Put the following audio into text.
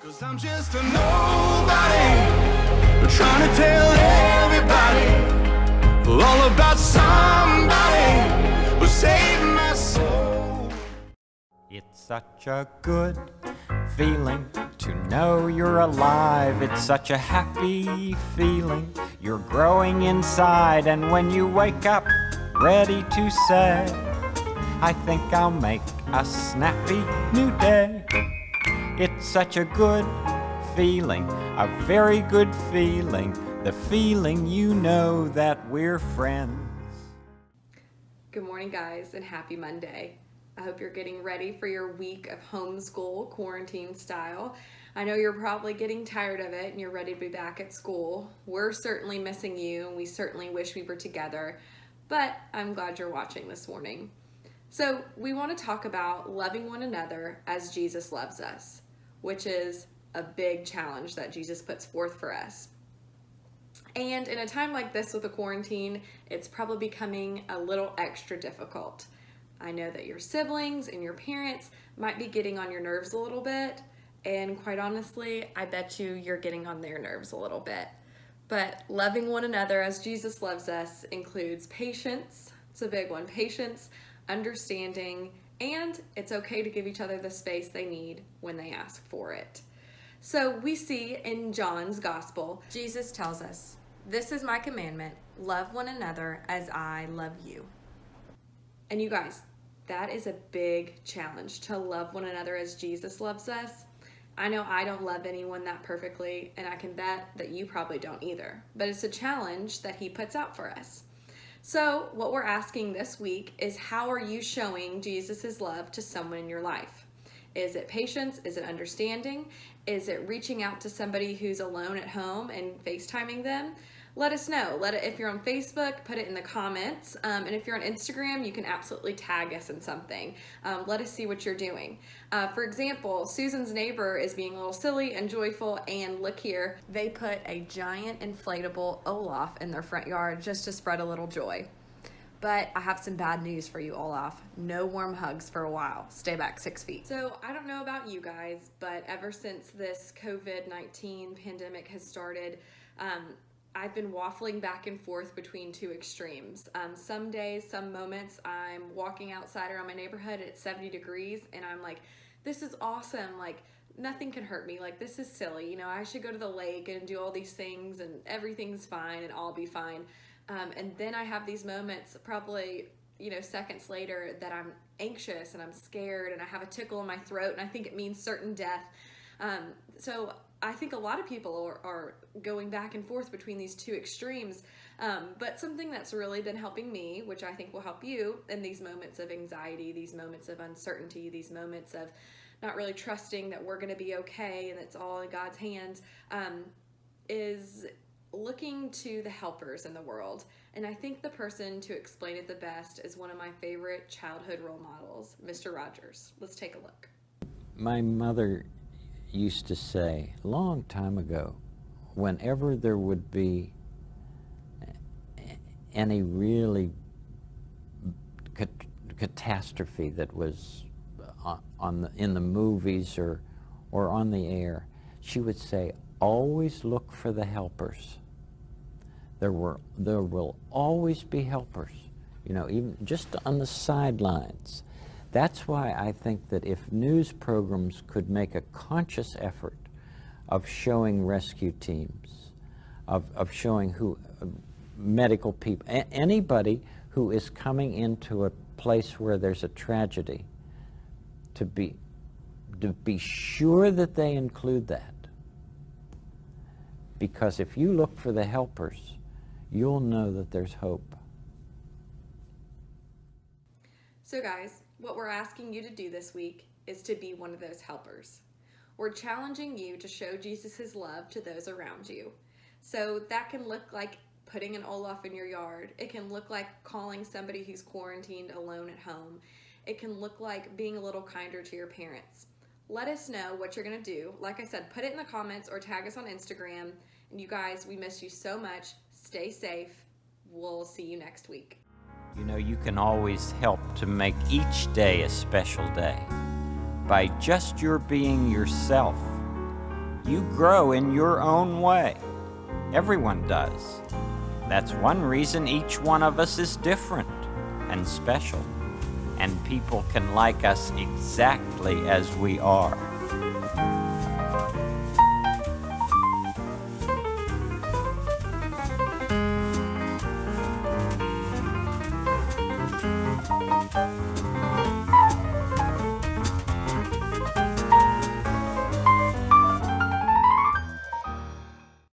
'Cause I'm just a nobody, trying to tell everybody all about somebody who saved my soul. It's such a good feeling to know you're alive. It's such a happy feeling. You're growing inside, and when you wake up ready to say, I think I'll make a snappy new day. It's such a good feeling, a very good feeling, the feeling you know that we're friends. Good morning, guys, and happy Monday. I hope you're getting ready for your week of homeschool, quarantine style. I know you're probably getting tired of it and you're ready to be back at school. We're certainly missing you, and we certainly wish we were together, but I'm glad you're watching this morning. So we want to talk about loving one another as Jesus loves us, which is a big challenge that Jesus puts forth for us. And in a time like this with a quarantine, it's probably becoming a little extra difficult. I know that your siblings and your parents might be getting on your nerves a little bit, and quite honestly, I bet you're getting on their nerves a little bit. But loving one another as Jesus loves us includes patience. It's a big one. Patience, understanding, and it's okay to give each other the space they need when they ask for it. So we see in John's gospel, Jesus tells us, "This is my commandment, love one another as I love you." And you guys, that is a big challenge, to love one another as Jesus loves us. I know I don't love anyone that perfectly, and I can bet that you probably don't either, but it's a challenge that he puts out for us. So what we're asking this week is, how are you showing Jesus' love to someone in your life? Is it patience? Is it understanding? Is it reaching out to somebody who's alone at home and FaceTiming them? Let us know. If you're on Facebook, put it in the comments. And if you're on Instagram, you can absolutely tag us in something. Let us see what you're doing. For example, Susan's neighbor is being a little silly and joyful, and look here, they put a giant inflatable Olaf in their front yard just to spread a little joy. But I have some bad news for you, Olaf. No warm hugs for a while. Stay back 6 feet. So I don't know about you guys, but ever since this COVID-19 pandemic has started, I've been waffling back and forth between two extremes. Some days, some moments, I'm walking outside around my neighborhood, it's 70 degrees, and I'm like, this is awesome. Like, nothing can hurt me. Like, this is silly. You know, I should go to the lake and do all these things, and everything's fine, and I'll be fine. And then I have these moments, probably, seconds later, that I'm anxious and I'm scared and I have a tickle in my throat and I think it means certain death. So I think a lot of people are going back and forth between these two extremes. But something that's really been helping me, which I think will help you in these moments of anxiety, these moments of uncertainty, these moments of not really trusting that we're going to be okay and it's all in God's hands, is looking to the helpers in the world. And I think the person to explain it the best is one of my favorite childhood role models, Mr. Rogers. Let's take a look. My mother used to say, a long time ago, whenever there would be any really catastrophe that was in the movies or on the air, she would say, always look for the helpers. There will always be helpers, even just on the sidelines. That's why I think that if news programs could make a conscious effort of showing rescue teams, of showing medical people, anybody who is coming into a place where there's a tragedy, to be sure that they include that. Because if you look for the helpers, you'll know that there's hope. So guys, what we're asking you to do this week is to be one of those helpers. We're challenging you to show Jesus' love to those around you. So that can look like putting an Olaf in your yard. It can look like calling somebody who's quarantined alone at home. It can look like being a little kinder to your parents. Let us know what you're going to do. Like I said, put it in the comments or tag us on Instagram. And you guys, we miss you so much. Stay safe. We'll see you next week. You can always help to make each day a special day by just your being yourself You grow in your own way. Everyone does. That's one reason each one of us is different and special, and people can like us exactly as we are.